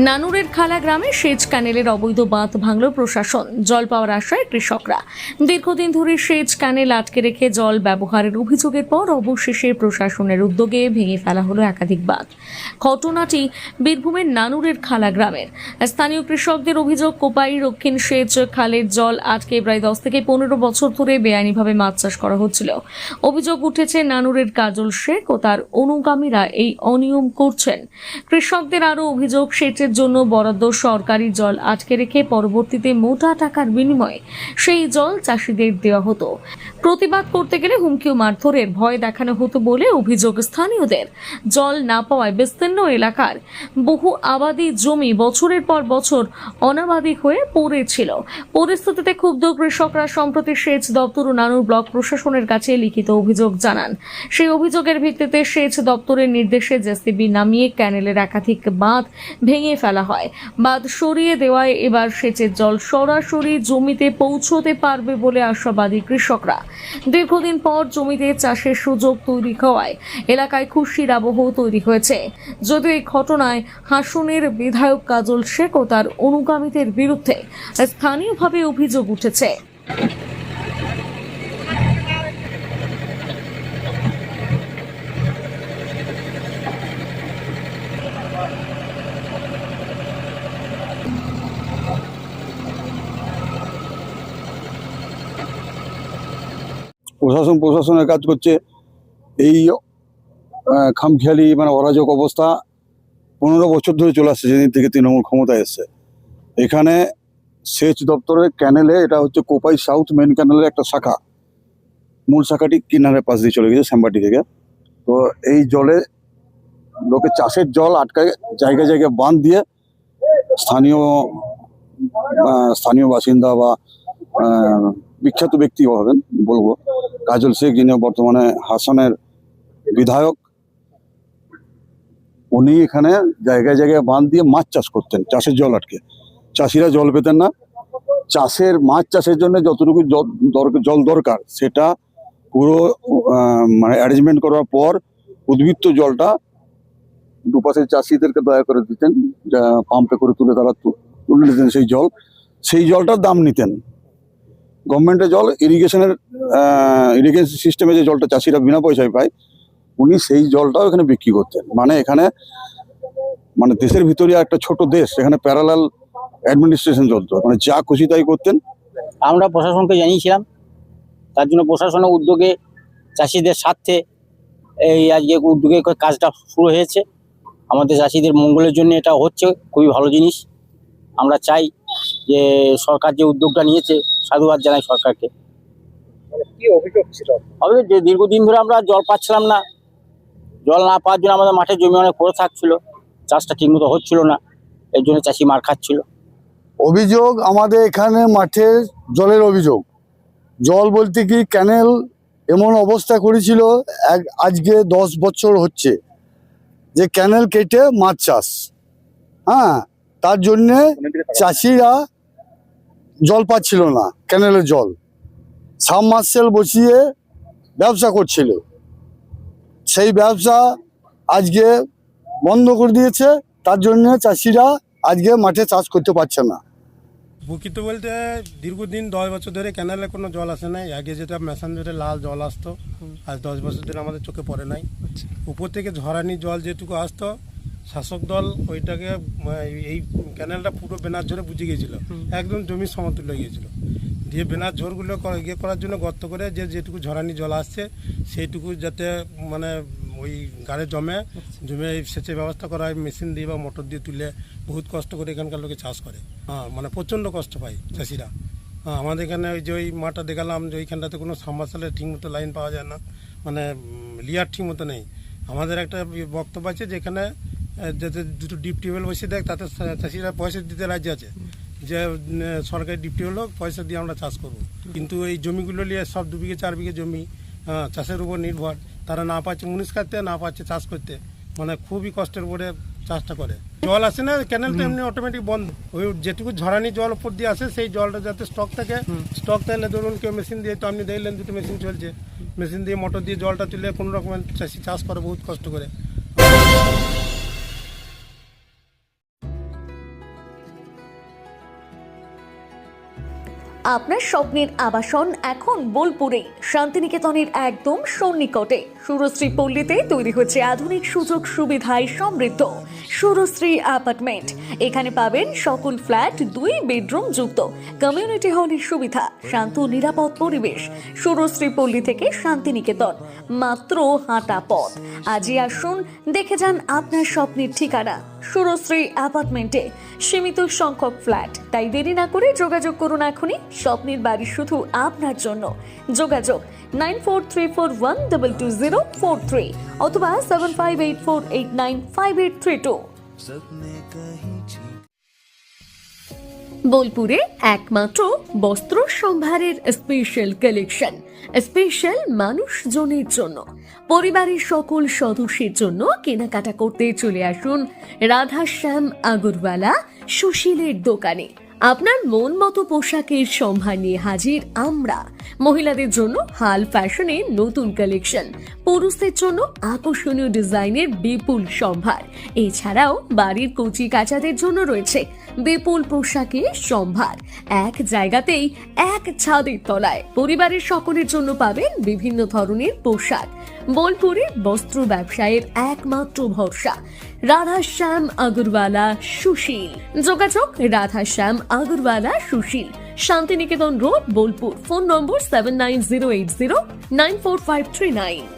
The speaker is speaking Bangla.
নানুরের খালা গ্রামে সেচ ক্যানেলের অবৈধ বাঁধ ভাঙল প্রশাসন। জল পাওয়ার আশায় কৃষকরা। দীর্ঘদিন ধরে সেচ ক্যানেল আটকে রেখে জল ব্যবহারের অভিযোগের পর অবশেষে প্রশাসনের উদ্যোগে ভেঙে ফেলা হলো একাধিক বাঁধ। ঘটনাটি বীরভূমের নানুরের খালা গ্রামের। স্থানীয় কৃষকদের অভিযোগ, কোপাই দক্ষিণ সেচ খালের জল আটকে প্রায় 10 থেকে 15 বছর ধরে বেআইনিভাবে মাছ চাষ করা হচ্ছিল। অভিযোগ উঠেছে নানুরের কাজল শেখ ও তার অনুগামীরা এই অনিয়ম করছেন। কৃষকদের আরও অভিযোগ, সেচের জন্য বরাদ্দ সরকারি জল আটকে রেখে পরবর্তীতে মোটা টাকার বিনিময়ে সেই জল চাষিদের দেওয়া হতো। প্রতিবাদ করতে গেলে হুমকি ও মারধরের ভয় দেখানো হতো বলে অভিযোগ স্থানীয়দের। জল না পাওয়ায় বিস্তীর্ণ এলাকার বহু আবাদি জমি বছরের পর বছর অনাবাদি হয়ে পড়েছিল। পরিস্থিতিতে ক্ষুব্ধ কৃষকরা সম্প্রতি সেচ দপ্তর ও নানুর ব্লক প্রশাসনের কাছে লিখিত অভিযোগ জানান। সেই অভিযোগের ভিত্তিতে সেচ দপ্তরের নির্দেশে জেসিবি নামিয়ে ক্যানেলের একাধিক বাঁধ ভেঙে ফেলা হয়। বাঁধ সরিয়ে দেওয়ায় এবার সেচের জল সরাসরি জমিতে পৌঁছতে পারবে বলে আশাবাদী কৃষকরা। দীর্ঘদিন পর জমিতে চাষের সুযোগ তৈরি হওয়ায় এলাকায় খুশির আবহ তৈরি হয়েছে। যদিও এই ঘটনায় হাসনের বিধায়ক কাজল শেখ ও তার অনুগামীদের বিরুদ্ধে স্থানীয়ভাবে অভিযোগ উঠেছে। প্রশাসনের কাজ করছে। এই খামখেয়ালি অরাজক অবস্থা 15 বছর ধরে চলে আসছে, যেদিন থেকে তৃণমূল ক্ষমতায় এসছে। এখানে সেচ দপ্তরের ক্যানেলে, এটা হচ্ছে কোপাই সাউথ মেন ক্যানেলের একটা শাখা, মূল শাখাটি কিনারের পাশ দিয়ে চলে গেছে শ্যামবাটি থেকে। তো এই জলে লোকে চাষের জল আটকায়, জায়গায় জায়গায় বাঁধ দিয়ে স্থানীয় বাসিন্দা বা বিখ্যাত ব্যক্তি হবেন বলবো, কাজল শেখ, যিনি বর্তমানে হাসানের বিধায়ক, উনি এখানে জায়গায় জায়গায় বাঁধ দিয়ে মাছ চাষ করতেন। চাষের জল আটকে চাষিরা জল পেতেন না। মাছ চাষের জন্য যতটুকু জল দরকার সেটা পুরো অ্যারেঞ্জমেন্ট করার পর উদ্বৃত্ত জলটা দুপাশের চাষিদেরকে দয়া করে দিতেন, যা পাম্পে করে তারা তুলে নিতেন। সেই জলটার দাম নিতেন। গভর্নমেন্টের জল ইরিগেশন সিস্টেমে যে জলটা চাষিরা বিনা পয়সায় পায়, উনি সেই জলটাও এখানে বিক্রি করতেন। এখানে দেশের ভিতরে একটা ছোট দেশ, এখানে প্যারালাল অ্যাডমিনিস্ট্রেশন চলতো, যা খুশি তাই করতেন। আমরা প্রশাসনকে জানিয়েছিলাম, তার জন্য প্রশাসনের উদ্যোগে চাষিদের স্বার্থে এই আজকে উদ্যোগে কাজটা শুরু হয়েছে। আমাদের চাষিদের মঙ্গলের জন্য এটা হচ্ছে, খুবই ভালো জিনিস। আমরা চাই যে সরকার যে উদ্যোগটা নিয়েছে, সাধুবাদ জানাই সরকারকে। কি অভিযোগ ছিল? যে দীর্ঘদিন ধরে আমরা জল পাচ্ছিলাম না, জল না পাওয়ার জন্য আমাদের মাঠের জমি অনেক পড়ে থাকছিল, চাষটা ঠিকমতো হচ্ছিল না, এর জন্য চাষি মার খাচ্ছিল। অভিযোগ আমাদের এখানে মাঠের জলের অভিযোগ। জল বলতে কি, ক্যানেল এমন অবস্থা করেছিল, আজকে 10 বছর হচ্ছে যে ক্যানেল কেটে মাছ চাষ। তার জন্যে চাষিরা জল পাচ্ছিল না, ক্যানেলের জল সাবমার্সেল বসিয়ে ব্যবসা করছিল। সেই ব্যবসা আজকে বন্ধ করে দিয়েছে, তার জন্য চাষিরা আজকে মাঠে চাষ করতে পারছে না। প্রকৃত বলতে দীর্ঘদিন 10 বছর ধরে ক্যানেলে কোনো জল আসে নাই। আগে যেটা মেশান ধরে লাল জল আসতো, আজ 10 বছর ধরে আমাদের চোখে পড়ে নাই। উপর থেকে ঝরানি জল যেটুকু আসতো, শাসক দল ওইটাকে এই ক্যানেলটা পুরো বেনার ঝরে বুঝে গিয়েছিল, একদম জমির সমতুল্য হয়ে গিয়েছিল। দিয়ে বেনার ঝোরগুলো করার জন্য গর্ত করে যেটুকু ঝরানি জল আসছে সেইটুকু যাতে ওই গাড়ে জমে সেচের ব্যবস্থা করা হয়, মেশিন দিয়ে বা মোটর দিয়ে তুলে বহুত কষ্ট করে এখানকার লোকে চাষ করে। প্রচণ্ড কষ্ট পায় চাষিরা। আমাদের এখানে ওই মাঠটা দেখালাম যে ওইখানটাতে কোনো সাবমার্সেলের ঠিকমতো লাইন পাওয়া যায় না, লিয়ার ঠিক মতো নেই। আমাদের একটা বক্তব্য আছে যে এখানে যাতে দুটো ডিপ টিউবওয়েল বসিয়ে দেয়, তাতে চাষিরা পয়সা দিতে রাজি আছে, যে সরকারি ডিপ টিউবওয়েল হোক, পয়সা দিয়ে আমরা চাষ করব। কিন্তু এই জমিগুলো নিয়ে সব 2 বিঘে 4 বিঘে জমি চাষের উপর নির্ভর, তারা না পাচ্ছে মুনিশ কাটতে, না পাচ্ছে চাষ করতে, খুবই কষ্টের উপরে চাষটা করে। জল আসে না, ক্যানেলটা এমনি অটোমেটিক বন্ধ। ওই যেটুকু ঝরানি জল উপর দিয়ে আসে, সেই জলটা যাতে স্টক থাকে, স্টক থাকলে ধরুন কেউ মেশিন দিয়ে, তো আপনি দেখলেন দুটো মেশিন চলছে, মেশিন দিয়ে মোটর দিয়ে জলটা তুলে কোনো রকমের চাষি চাষ করে বহুত কষ্ট করে। আপনার স্বপ্নের আবাসন এখন বোলপুরে, শান্তিনিকেতনের একদম সন্নিকটে। সুরশ্রী পল্লীতে তৈরি হচ্ছে আধুনিক সুযোগ সুবিধায় সমৃদ্ধ সুরশ্রী অ্যাপার্টমেন্ট। এখানে পাবেন সকল ফ্ল্যাট 2 বেডরুম যুক্ত, কমিউনিটি হলের সুবিধা, শান্ত নিরাপদ পরিবেশ। সুরশ্রী পল্লী থেকে শান্তিনিকেতন মাত্র হাঁটা পথ। আজই আসুন, দেখে যান আপনার স্বপ্নের ঠিকানা সুরশ্রী অ্যাপার্টমেন্টে। সীমিত সংখ্যক ফ্ল্যাট, তাই দেরি না করে যোগাযোগ করুন এখনই। স্বপ্নের বাড়ি শুধু আপনার জন্য। যোগাযোগ 9434122043 অথবা 7584895832। বোলপুরে একমাত্র বস্ত্র সম্ভারের স্পেশাল কালেকশন, স্পেশাল মানুষজনের জন্য। পরিবারের সকল সদস্যের জন্য কেনাকাটা করতে চলে আসুন রাধাশ্যাম আগরওয়ালা সুশীলের দোকানে। আপনার মন মতো পোশাকের সম্ভার নিয়ে হাজির আমরা। মহিলাদের জন্য হাল ফ্যাশনের নতুন কালেকশন, পুরুষদের জন্য আকর্ষণীয় ডিজাইনের বিপুল সম্ভার। এছাড়াও বাড়ির কচি কাচাদের জন্য রয়েছে বিপুল পোশাকের সম্ভার। এক জায়গাতেই, এক ছাদের তলায় পরিবারের সকলের জন্য পাবেন বিভিন্ন ধরনের পোশাক। বোলপুরে বস্ত্র ব্যবসায়ের একমাত্র ভরসা রাধাশ্যাম আগরওয়ালা সুশীল। যোগাযোগ Radhashyam Agarwala Sushil, Shantiniketan road, Bolpur. Phone number 7908094539।